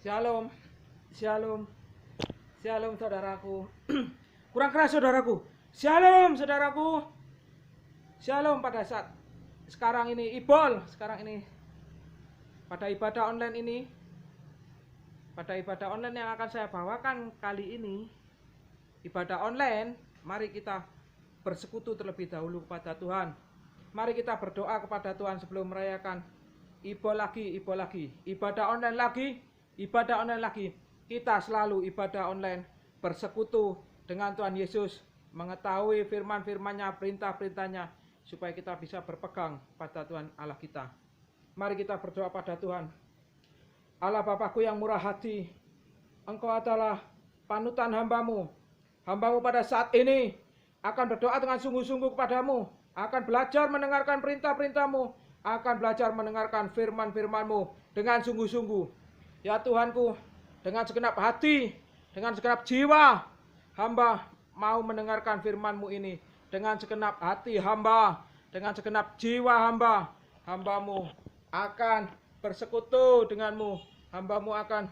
Shalom, shalom, shalom saudaraku. Kurang keras saudaraku. Shalom saudaraku. Shalom pada saat sekarang ini sekarang ini pada ibadah online ini. Pada ibadah online yang akan saya bawakan kali ini, ibadah online, mari kita bersekutu terlebih dahulu kepada Tuhan. Mari kita berdoa kepada Tuhan sebelum merayakan ibadah online lagi. Kita selalu ibadah online bersekutu dengan Tuhan Yesus, mengetahui firman-firman-Nya, perintah-perintahnya, supaya kita bisa berpegang pada Tuhan Allah kita. Mari kita berdoa pada Tuhan. Allah Bapa-Ku yang murah hati, Engkau adalah panutan hamba-Mu. Hamba-Mu pada saat ini akan berdoa dengan sungguh-sungguh kepadamu, akan belajar mendengarkan perintah-perintah-Mu, akan belajar mendengarkan firman-firman-Mu dengan sungguh-sungguh. Ya Tuhanku, dengan segenap hati, dengan segenap jiwa, hamba mau mendengarkan firman-Mu ini. Dengan segenap hati hamba, dengan segenap jiwa hamba, hamba-Mu akan bersekutu denganmu. Hamba-Mu akan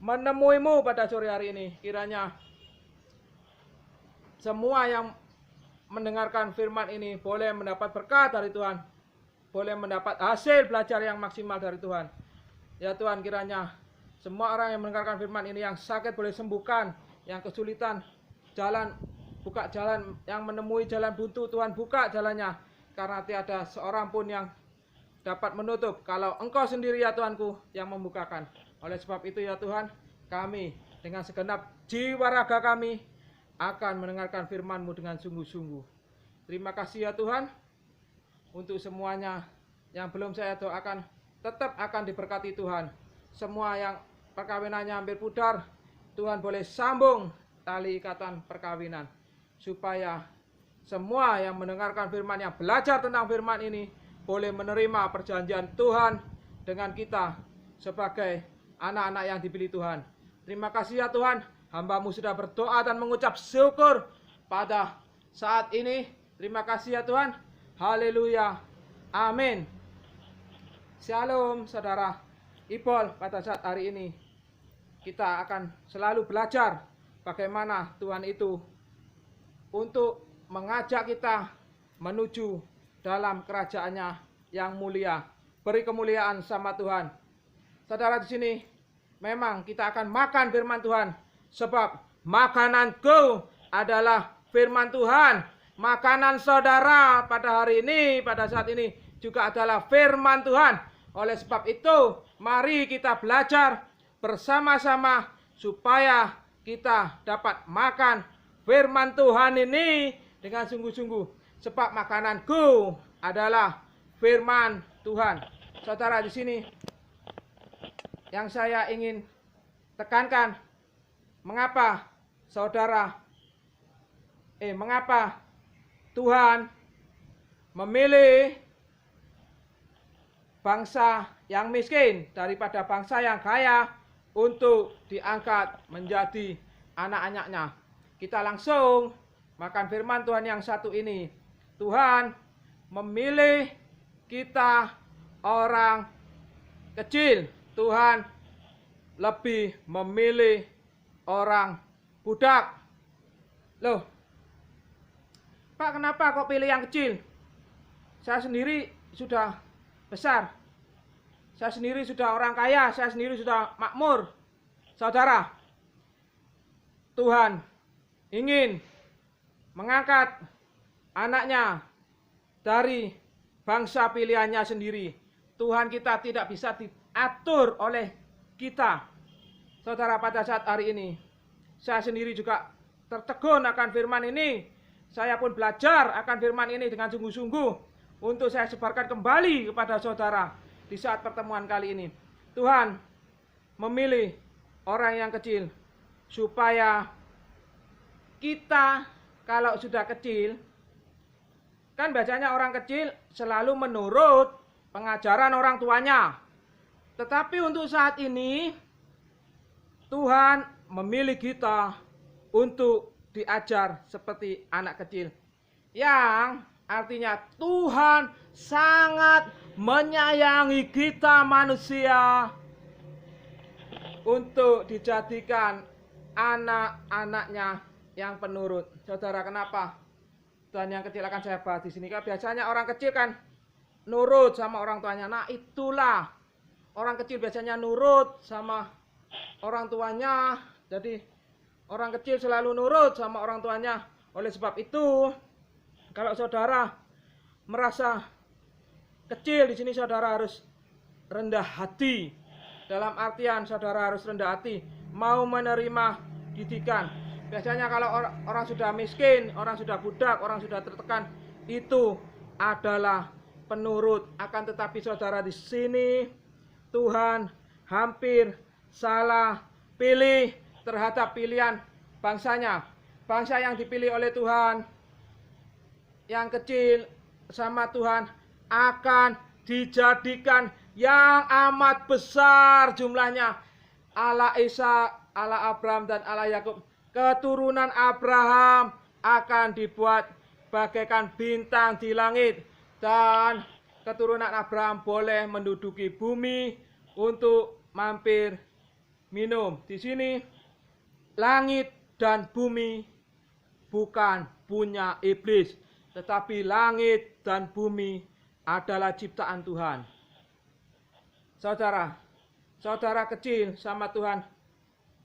menemui-Mu pada sore hari ini. Kiranya semua yang mendengarkan firman ini boleh mendapat berkat dari Tuhan, boleh mendapat hasil belajar yang maksimal dari Tuhan. Ya Tuhan, kiranya semua orang yang mendengarkan firman ini, yang sakit boleh sembuhkan, yang kesulitan jalan, buka jalan, yang menemui jalan buntu, Tuhan buka jalannya, karena tiada seorang pun yang dapat menutup kalau Engkau sendiri ya Tuhanku yang membukakan. Oleh sebab itu ya Tuhan, kami dengan segenap jiwa raga kami akan mendengarkan firman-Mu dengan sungguh-sungguh. Terima kasih ya Tuhan untuk semuanya yang belum saya doakan, tetap akan diberkati Tuhan. Semua yang perkawinannya hampir pudar, Tuhan boleh sambung tali ikatan perkawinan, supaya semua yang mendengarkan firman, yang belajar tentang firman ini, boleh menerima perjanjian Tuhan dengan kita sebagai anak-anak yang dipilih Tuhan. Terima kasih ya Tuhan, hamba-Mu sudah berdoa dan mengucap syukur pada saat ini. Terima kasih ya Tuhan. Haleluya. Amin. Shalom saudara. Ibol, pada saat hari ini kita akan selalu belajar bagaimana Tuhan itu untuk mengajak kita menuju dalam kerajaannya yang mulia. Beri kemuliaan sama Tuhan. Saudara di sini, memang kita akan makan firman Tuhan, sebab makananku adalah firman Tuhan. Makanan saudara pada hari ini, pada saat ini juga adalah firman Tuhan. Oleh sebab itu, mari kita belajar bersama-sama supaya kita dapat makan firman Tuhan ini dengan sungguh-sungguh. Sebab makananku adalah firman Tuhan. Saudara di sini, yang saya ingin tekankan, mengapa Tuhan memilih bangsa yang miskin daripada bangsa yang kaya untuk diangkat menjadi anak-anaknya. Kita langsung makan firman Tuhan yang satu ini. Tuhan memilih kita orang kecil. Tuhan lebih memilih orang budak. Loh, Pak, kenapa kok pilih yang kecil? Saya sendiri sudah besar. Saya sendiri sudah orang kaya. Saya sendiri sudah makmur. Saudara, Tuhan ingin mengangkat anaknya dari bangsa pilihannya sendiri. Tuhan kita tidak bisa diatur oleh kita. Saudara, pada saat hari ini, saya sendiri juga tertegun akan firman ini. Saya pun belajar akan firman ini dengan sungguh-sungguh untuk saya sebarkan kembali kepada saudara di saat pertemuan kali ini. Tuhan memilih orang yang kecil supaya kita, kalau sudah kecil, kan biasanya orang kecil selalu menurut pengajaran orang tuanya. Tetapi untuk saat ini, Tuhan memilih kita untuk diajar seperti anak kecil. Yang artinya Tuhan sangat menyayangi kita manusia. untuk dijadikan anak-anaknya yang penurut. Saudara, kenapa Tuhan yang kecil akan saya bahas di sini? Kan biasanya orang kecil kan nurut sama orang tuanya. Nah, itulah orang kecil biasanya nurut sama orang tuanya. Jadi orang kecil selalu nurut sama orang tuanya. Oleh sebab itu, kalau saudara merasa kecil, di sini saudara harus rendah hati. Dalam artian saudara harus rendah hati, mau menerima didikan. Biasanya kalau orang sudah miskin, orang sudah budak, orang sudah tertekan, itu adalah penurut. Akan tetapi saudara, di sini Tuhan hampir salah pilih terhadap pilihan bangsanya. Bangsa yang dipilih oleh Tuhan, yang kecil sama Tuhan, akan dijadikan yang amat besar jumlahnya. Allah Isa, Allah Abraham dan Allah Yakub. Keturunan Abraham akan dibuat bagaikan bintang di langit. Dan keturunan Abraham boleh menduduki bumi untuk mampir minum. Di sini langit dan bumi bukan punya iblis, tetapi langit dan bumi adalah ciptaan Tuhan. Saudara, saudara kecil sama Tuhan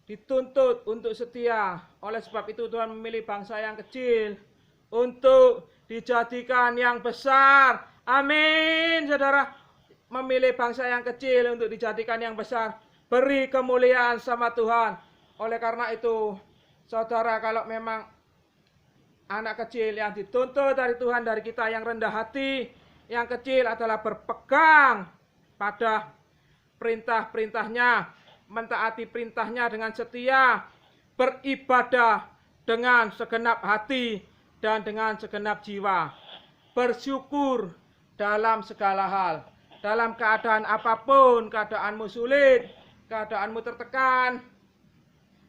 dituntut untuk setia. Oleh sebab itu Tuhan memilih bangsa yang kecil untuk dijadikan yang besar. Amin, saudara. Memilih bangsa yang kecil untuk dijadikan yang besar. Beri kemuliaan sama Tuhan. Oleh karena itu, saudara, kalau memang anak kecil yang dituntut dari Tuhan, dari kita yang rendah hati, yang kecil adalah berpegang pada perintah-perintahnya, mentaati perintahnya dengan setia, beribadah dengan segenap hati dan dengan segenap jiwa, bersyukur dalam segala hal, dalam keadaan apapun, keadaanmu sulit, keadaanmu tertekan,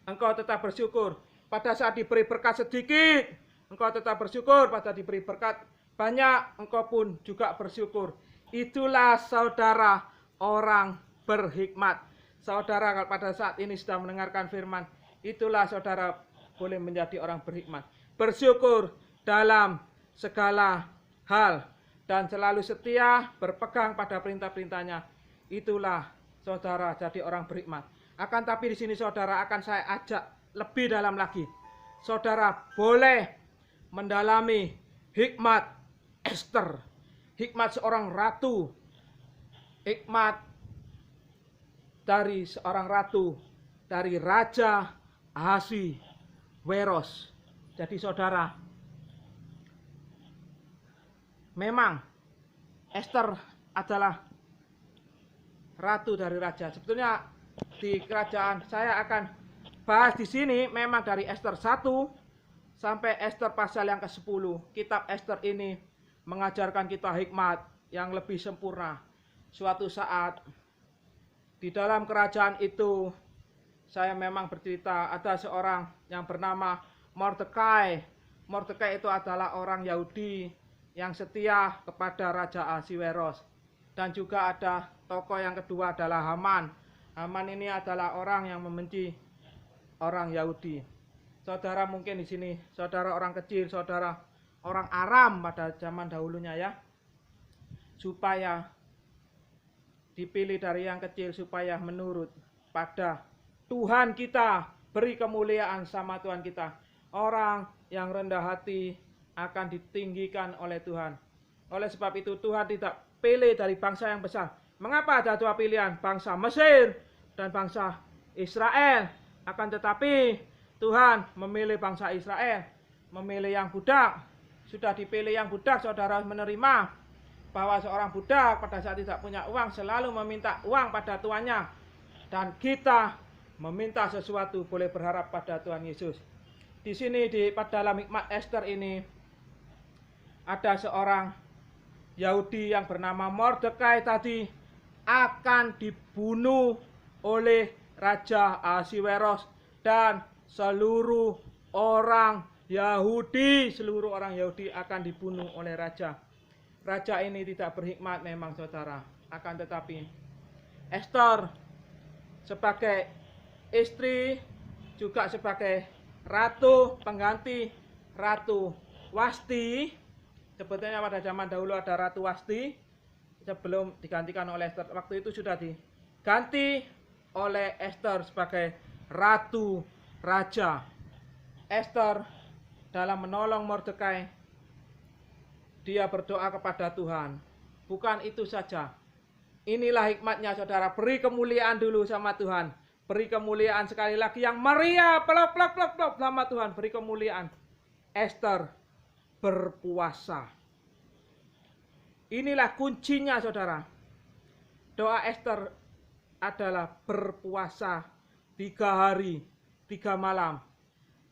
engkau tetap bersyukur. Pada saat diberi berkat sedikit, engkau tetap bersyukur. Pada diberi berkat banyak, engkau pun juga bersyukur. Itulah saudara orang berhikmat. Saudara kalau pada saat ini sudah mendengarkan firman, itulah saudara boleh menjadi orang berhikmat. Bersyukur dalam segala hal dan selalu setia berpegang pada perintah-perintahnya. Itulah saudara jadi orang berhikmat. Akan tapi di sini saudara akan saya ajak lebih dalam lagi. Saudara boleh mendalami hikmat Ester, hikmat seorang ratu, hikmat dari seorang ratu, dari Raja Ahasiweros. Jadi saudara, memang Ester adalah ratu dari raja. Sebetulnya di kerajaan saya akan bahas di sini memang dari Ester 1 sampai Ester pasal yang ke-10. Kitab Ester ini mengajarkan kita hikmat yang lebih sempurna. Suatu saat di dalam kerajaan itu, saya memang bercerita ada seorang yang bernama Mordekai. Mordekai itu adalah orang Yahudi yang setia kepada Raja Ahasiweros. Dan juga ada tokoh yang kedua adalah Haman. Haman ini adalah orang yang membenci orang Yahudi. Saudara mungkin di sini, saudara orang kecil, saudara orang Aram pada zaman dahulunya ya. Supaya dipilih dari yang kecil supaya menurut pada Tuhan kita, beri kemuliaan sama Tuhan kita. Orang yang rendah hati akan ditinggikan oleh Tuhan. Oleh sebab itu Tuhan tidak pilih dari bangsa yang besar. Mengapa ada dua pilihan? Bangsa Mesir dan bangsa Israel. Akan tetapi Tuhan memilih bangsa Israel. Memilih yang budak. Sudah dipilih yang budak, saudara menerima bahwa seorang budak pada saat tidak punya uang selalu meminta uang pada tuannya. Dan kita meminta sesuatu boleh berharap pada Tuhan Yesus. Di sini dalam hikmat Ester ini ada seorang Yahudi yang bernama Mordekai tadi akan dibunuh oleh Raja Ahasiweros dan seluruh orang Yahudi akan dibunuh oleh raja. Raja ini tidak berhikmat memang saudara. Akan tetapi Ester sebagai istri juga sebagai ratu pengganti Ratu Wasti. Sebetulnya pada zaman dahulu ada Ratu Wasti sebelum digantikan oleh Esther. Waktu itu sudah diganti oleh Esther sebagai Ratu Raja. Esther dalam menolong Mordekai, dia berdoa kepada Tuhan. Bukan itu saja. Inilah hikmatnya saudara, beri kemuliaan dulu sama Tuhan. Beri kemuliaan sekali lagi yang meriah, plop plop plop plop sama Tuhan, beri kemuliaan. Esther berpuasa. Inilah kuncinya saudara. Doa Esther adalah berpuasa 3 hari, 3 malam.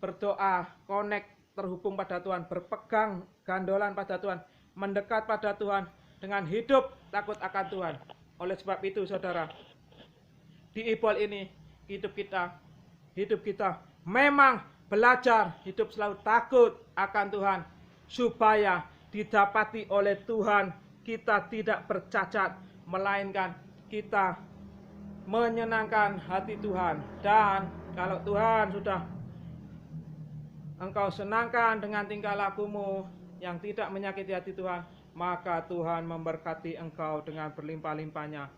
Berdoa, connect, terhubung pada Tuhan, berpegang gandolan pada Tuhan, mendekat pada Tuhan dengan hidup takut akan Tuhan. Oleh sebab itu saudara, di Ibol ini hidup kita memang belajar hidup selalu takut akan Tuhan, supaya didapati oleh Tuhan kita tidak bercacat, melainkan kita menyenangkan hati Tuhan. Dan kalau Tuhan sudah engkau senangkan dengan tingkah lakumu yang tidak menyakiti hati Tuhan, maka Tuhan memberkati engkau dengan berlimpah-limpahnya.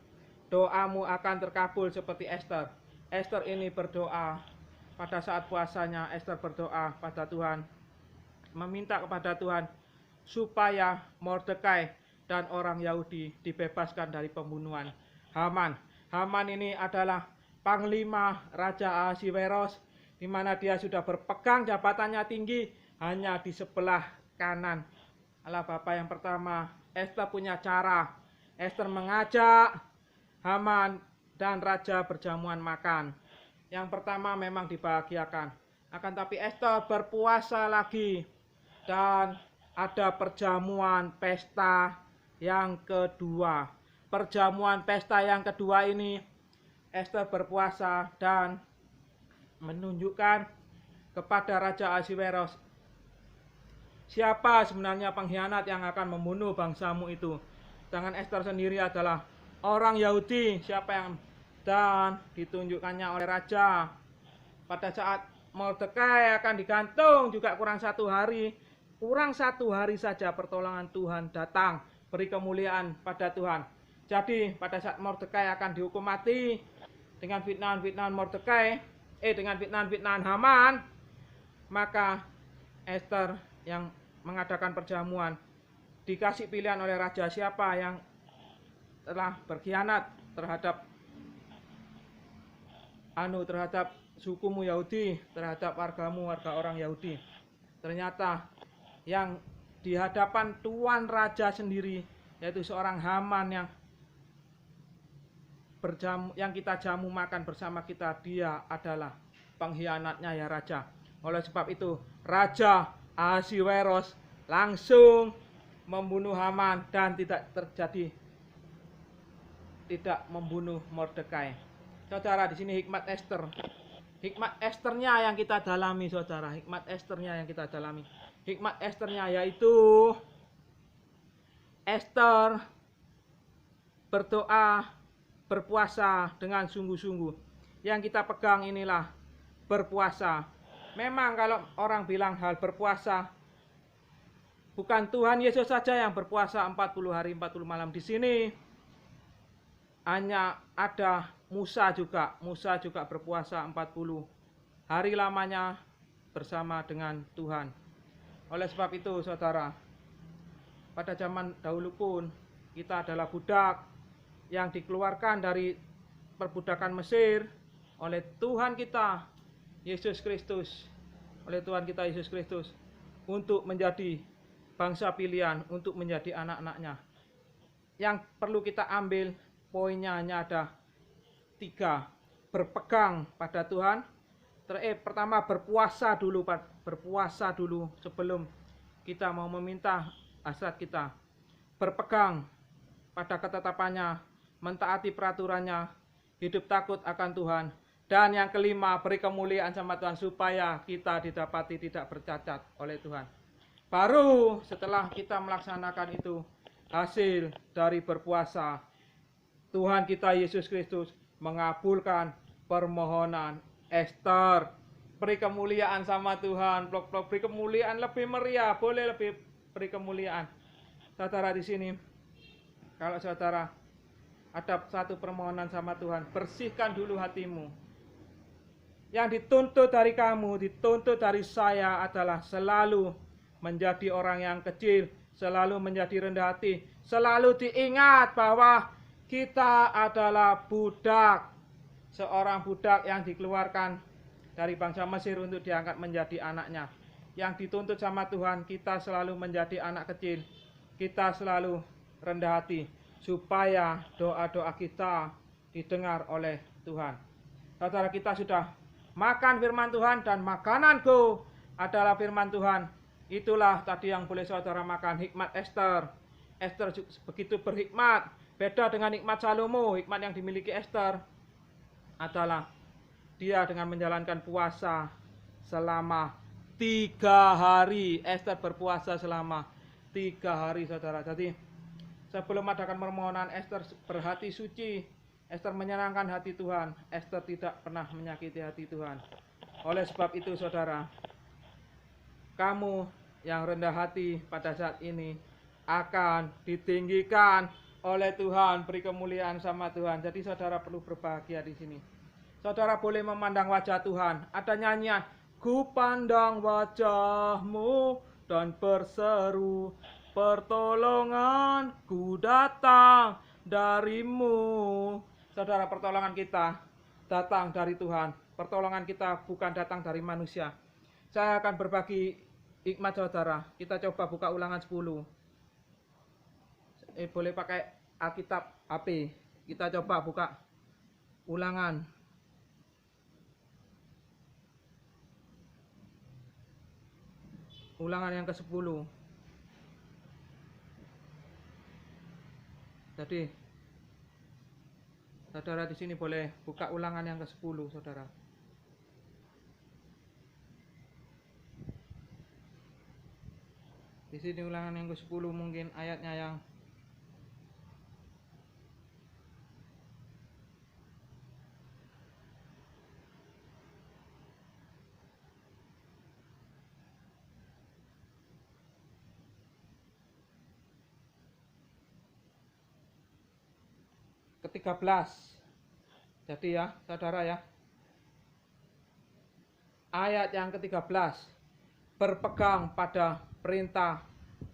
Doamu akan terkabul seperti Esther. Esther ini berdoa pada saat puasanya. Esther berdoa pada Tuhan, meminta kepada Tuhan supaya Mordekai dan orang Yahudi dibebaskan dari pembunuhan Haman. Haman ini adalah panglima Raja Ahasiweros, di mana dia sudah berpegang jabatannya tinggi hanya di sebelah kanan Allah Bapa. Yang pertama, Esther punya cara. Esther mengajak Haman dan Raja berjamuan makan. Yang pertama memang dibahagiakan. Akan tapi Esther berpuasa lagi. Dan ada perjamuan pesta yang kedua. Perjamuan pesta yang kedua ini Esther berpuasa dan menunjukkan kepada Raja Ahasiweros siapa sebenarnya pengkhianat yang akan membunuh bangsamu itu. Sedangkan Esther sendiri adalah orang Yahudi, siapa yang, dan ditunjukkannya oleh raja. Pada saat Mordekai akan digantung juga kurang 1 hari, kurang 1 hari saja pertolongan Tuhan datang, beri kemuliaan pada Tuhan. Jadi pada saat Mordekai akan dihukum mati dengan fitnahan-fitnahan dengan fitnahan-fitnahan Haman, maka Esther yang mengadakan perjamuan dikasih pilihan oleh raja, siapa yang telah berkhianat terhadap sukumu Yahudi, terhadap warga orang Yahudi. Ternyata yang di hadapan tuan raja sendiri, yaitu seorang Haman yang kita jamu makan bersama kita, dia adalah pengkhianatnya ya raja. Oleh sebab itu Raja Ahasiweros langsung membunuh Haman dan tidak membunuh Mordekai. Saudara, di sini hikmat Esther. Hikmat Esternya yang kita dalami saudara, hikmat Esternya yang kita dalami. Hikmat Esternya yaitu Esther berdoa, berpuasa dengan sungguh-sungguh. Yang kita pegang inilah berpuasa. Memang kalau orang bilang hal berpuasa, bukan Tuhan Yesus saja yang berpuasa 40 hari 40 malam. Di sini hanya ada Musa juga. Musa juga berpuasa 40 hari lamanya bersama dengan Tuhan. Oleh sebab itu saudara, pada zaman dahulu pun kita adalah budak yang dikeluarkan dari perbudakan Mesir oleh Tuhan kita Yesus Kristus, oleh Tuhan kita Yesus Kristus, untuk menjadi bangsa pilihan, untuk menjadi anak-anaknya. Yang perlu kita ambil poinnya hanya ada 3. Berpegang pada Tuhan. Pertama, berpuasa dulu sebelum kita mau meminta hasrat kita. Berpegang pada ketetapannya, mentaati peraturannya, hidup takut akan Tuhan. Dan yang kelima, beri kemuliaan sama Tuhan supaya kita didapati tidak bercacat oleh Tuhan. Baru setelah kita melaksanakan itu, hasil dari berpuasa, Tuhan kita Yesus Kristus mengabulkan permohonan Esther, beri kemuliaan sama Tuhan, vlog-vlog beri kemuliaan lebih meriah, boleh lebih beri kemuliaan. Saudara di sini, kalau saudara ada satu permohonan sama Tuhan, bersihkan dulu hatimu. Yang dituntut dari kamu, dituntut dari saya adalah selalu menjadi orang yang kecil, selalu menjadi rendah hati, selalu diingat bahwa kita adalah budak, seorang budak yang dikeluarkan dari bangsa Mesir untuk diangkat menjadi anaknya. Yang dituntut sama Tuhan, kita selalu menjadi anak kecil, kita selalu rendah hati, supaya doa-doa kita didengar oleh Tuhan. Saudara, kita sudah makan firman Tuhan, dan makananku adalah firman Tuhan. Itulah tadi yang boleh saudara makan, hikmat Esther. Esther begitu berhikmat, beda dengan hikmat Salomo. Hikmat yang dimiliki Esther adalah dia dengan menjalankan puasa selama 3 hari. Esther berpuasa selama 3 hari, saudara. Jadi sebelum adakan permohonan, Esther berhati suci. Esther menyenangkan hati Tuhan. Esther tidak pernah menyakiti hati Tuhan. Oleh sebab itu, saudara, kamu yang rendah hati pada saat ini akan ditinggikan oleh Tuhan, beri kemuliaan sama Tuhan. Jadi saudara perlu berbahagia di sini. Saudara boleh memandang wajah Tuhan. Ada nyanyian, ku pandang wajahmu dan berseru, pertolonganku datang darimu. Saudara, pertolongan kita datang dari Tuhan. Pertolongan kita bukan datang dari manusia. Saya akan berbagi hikmat saudara. Kita coba buka Ulangan 10. Boleh pakai Alkitab HP. Kita coba buka Ulangan. Ulangan yang ke-10. Jadi saudara di sini boleh buka Ulangan yang ke-10, saudara. Di sini Ulangan yang ke-10 mungkin ayatnya yang ke-13. Jadi ya, saudara ya. Ayat yang ke-13. Berpegang pada perintah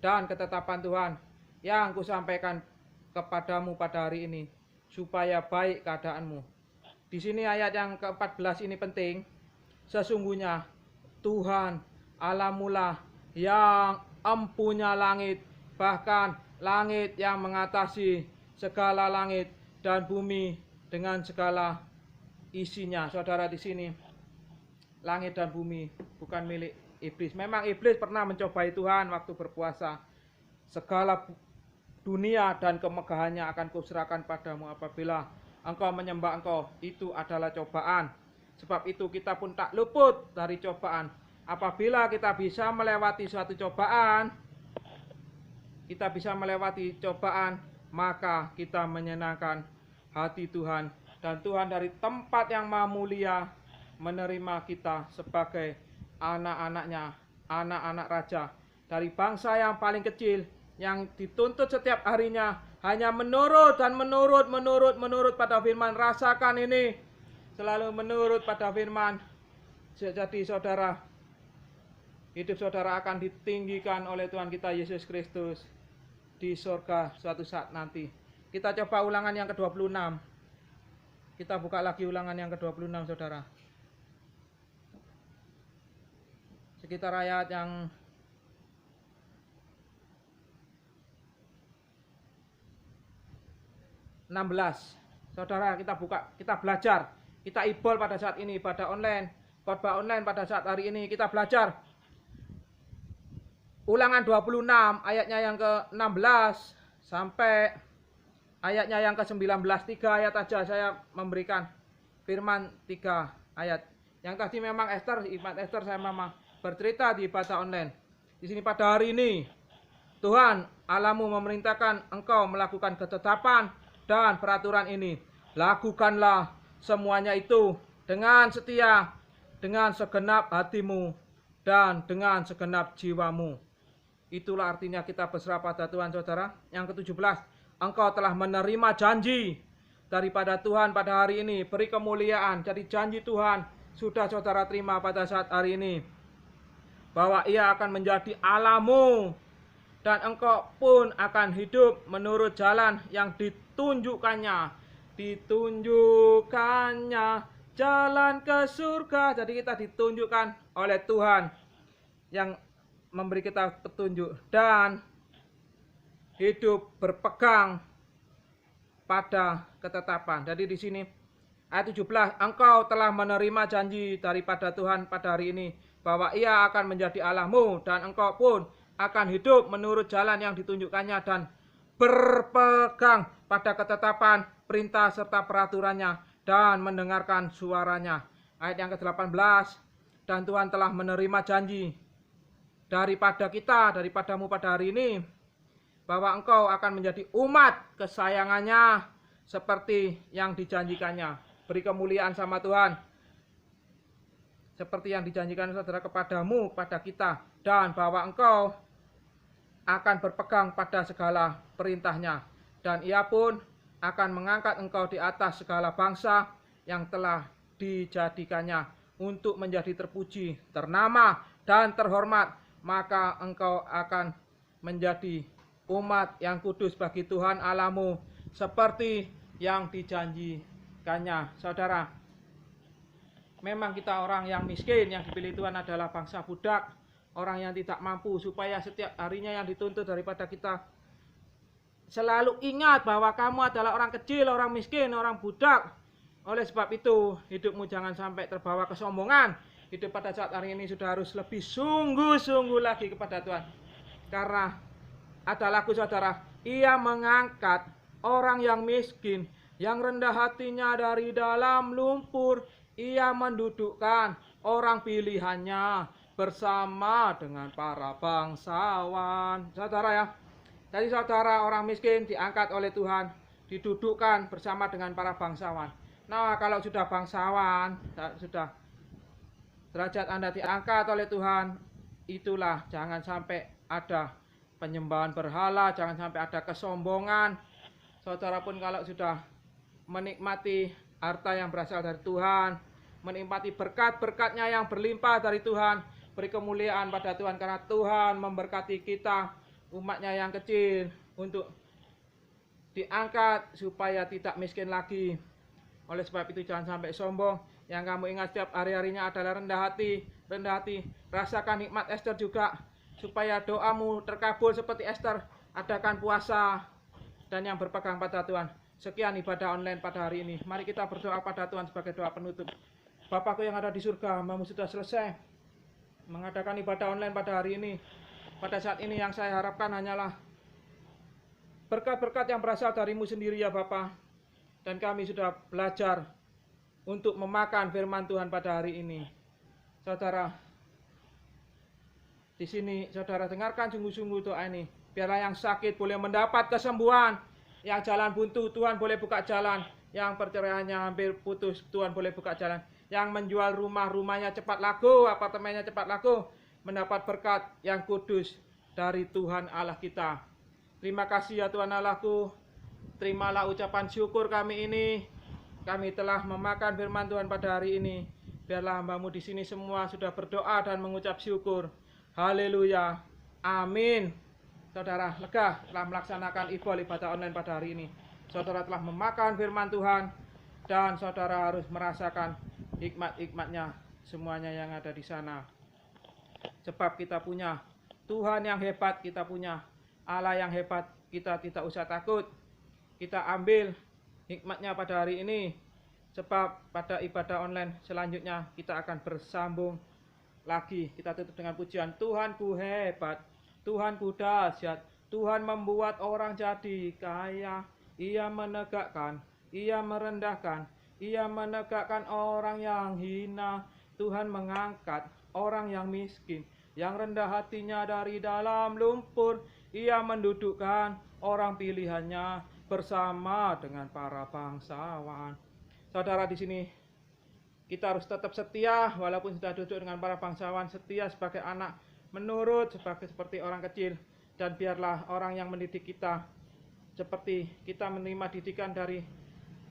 dan ketetapan Tuhan yang kusampaikan kepadamu pada hari ini, supaya baik keadaanmu. Di sini ayat yang ke-14 ini penting. Sesungguhnya Tuhan Allahmu lah yang empunya langit, bahkan langit yang mengatasi segala langit, dan bumi dengan segala isinya. Saudara, di sini langit dan bumi bukan milik iblis. Memang iblis pernah mencobai Tuhan waktu berpuasa. Segala dunia dan kemegahannya akan kuserahkan padamu apabila engkau menyembah engkau. Itu adalah cobaan. Sebab itu kita pun tak luput dari cobaan. Apabila kita bisa melewati suatu cobaan, maka kita menyenangkan hati Tuhan. Dan Tuhan dari tempat yang maha mulia menerima kita sebagai anak-anaknya, anak-anak raja. Dari bangsa yang paling kecil, yang dituntut setiap harinya hanya menurut dan menurut pada firman. Rasakan ini, selalu menurut pada firman. Jadi saudara, hidup saudara akan ditinggikan oleh Tuhan kita Yesus Kristus di surga suatu saat nanti. Kita coba Ulangan yang ke-26. Kita buka lagi Ulangan yang ke-26, saudara. Sekitar ayat yang ke-16. Saudara, kita buka, kita belajar. Kita ibol pada saat ini, ibadah online, khotbah online pada saat hari ini. Kita belajar Ulangan 26 ayatnya yang ke-16 sampai ayatnya yang ke-19. 3 ayat aja saya memberikan firman 3 ayat. Yang tadi memang ibadah Esther saya memang bercerita di ibadah online. Di sini pada hari ini Tuhan Allahmu memerintahkan engkau melakukan ketetapan dan peraturan ini. Lakukanlah semuanya itu dengan setia, dengan segenap hatimu, dan dengan segenap jiwamu. Itulah artinya kita berserah pada Tuhan, saudara. Yang ke-17, engkau telah menerima janji daripada Tuhan pada hari ini. Beri kemuliaan. Jadi janji Tuhan sudah saudara terima pada saat hari ini, bahwa Ia akan menjadi Allahmu, dan engkau pun akan hidup menurut jalan yang ditunjukkannya. Ditunjukkannya jalan ke surga. Jadi kita ditunjukkan oleh Tuhan yang memberi kita petunjuk, dan hidup berpegang pada ketetapan. Jadi di sini ayat 17, engkau telah menerima janji daripada Tuhan pada hari ini, bahwa Ia akan menjadi Allahmu, dan engkau pun akan hidup menurut jalan yang ditunjukkannya, dan berpegang pada ketetapan, perintah serta peraturannya, dan mendengarkan suaranya. Ayat yang ke-18, dan Tuhan telah menerima janji daripada kita, daripadamu pada hari ini, bahwa engkau akan menjadi umat kesayangannya seperti yang dijanjikannya. Beri kemuliaan sama Tuhan. Seperti yang dijanjikan saudara kepadamu, kepada kita, dan bahwa engkau akan berpegang pada segala perintahnya, dan Ia pun akan mengangkat engkau di atas segala bangsa yang telah dijadikannya untuk menjadi terpuji, ternama, dan terhormat. Maka engkau akan menjadi umat yang kudus bagi Tuhan Allahmu, seperti yang dijanjikannya. Saudara, memang kita orang yang miskin, yang dipilih Tuhan adalah bangsa budak, orang yang tidak mampu, supaya setiap harinya yang dituntut daripada kita selalu ingat bahwa kamu adalah orang kecil, orang miskin, orang budak. Oleh sebab itu, hidupmu jangan sampai terbawa kesombongan. Hidup pada saat hari ini sudah harus lebih sungguh-sungguh lagi kepada Tuhan. Karena ada lagu, saudara, Ia mengangkat orang yang miskin, yang rendah hatinya dari dalam lumpur. Ia mendudukkan orang pilihannya bersama dengan para bangsawan. Saudara ya, jadi saudara orang miskin diangkat oleh Tuhan, didudukkan bersama dengan para bangsawan. Nah, kalau sudah bangsawan, sudah derajat Anda diangkat oleh Tuhan, itulah jangan sampai ada penyembahan berhala, jangan sampai ada kesombongan. Saudara pun kalau sudah menikmati harta yang berasal dari Tuhan, menikmati berkat-berkatnya yang berlimpah dari Tuhan, beri kemuliaan pada Tuhan, karena Tuhan memberkati kita, umatnya yang kecil, untuk diangkat supaya tidak miskin lagi. Oleh sebab itu jangan sampai sombong. Yang kamu ingat setiap hari-harinya adalah rendah hati. Rendah hati. Rasakan nikmat Esther juga, supaya doamu terkabul seperti Esther. Adakan puasa dan yang berpegang pada Tuhan. Sekian ibadah online pada hari ini. Mari kita berdoa pada Tuhan sebagai doa penutup. Bapakku yang ada di surga, hamba-Mu sudah selesai mengadakan ibadah online pada hari ini. Pada saat ini yang saya harapkan hanyalah berkat-berkat yang berasal dari-Mu sendiri ya Bapa. Dan kami sudah belajar untuk memakan firman Tuhan pada hari ini. Saudara, di sini saudara dengarkan sungguh-sungguh doa ini. Biarlah yang sakit boleh mendapat kesembuhan, yang jalan buntu Tuhan boleh buka jalan, yang perceraiannya hampir putus Tuhan boleh buka jalan, yang menjual rumahnya cepat laku, apartemennya cepat laku, mendapat berkat yang kudus dari Tuhan Allah kita. Terima kasih ya Tuhan Allahku. Terimalah ucapan syukur kami ini. Kami telah memakan firman Tuhan pada hari ini. Biarlah hamba-Mu di sini semua sudah berdoa dan mengucap syukur. Haleluya. Amin. Saudara lega telah melaksanakan ibadah online pada hari ini. Saudara telah memakan firman Tuhan, dan saudara harus merasakan hikmat-hikmatnya semuanya yang ada di sana. Sebab kita punya Tuhan yang hebat, kita punya Allah yang hebat. Kita tidak usah takut. Kita ambil hikmatnya pada hari ini, sebab pada ibadah online selanjutnya kita akan bersambung lagi. Kita tutup dengan pujian, Tuhanku hebat, Tuhanku dahsyat, Tuhan membuat orang jadi kaya. Ia menegakkan, Ia merendahkan, Ia menegakkan orang yang hina. Tuhan mengangkat orang yang miskin, yang rendah hatinya dari dalam lumpur. Ia mendudukkan orang pilihannya bersama dengan para bangsawan. Saudara di sini Kita harus tetap setia walaupun sudah duduk dengan para bangsawan, setia sebagai anak, menurut seperti orang kecil. Dan biarlah orang yang mendidik kita seperti kita menerima didikan dari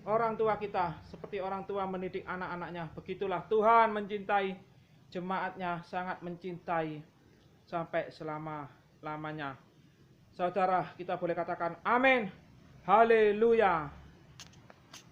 orang tua kita, seperti orang tua mendidik anak-anaknya. Begitulah Tuhan mencintai jemaatnya, sangat mencintai sampai selama-lamanya. Saudara, kita boleh katakan amin. Haleluya.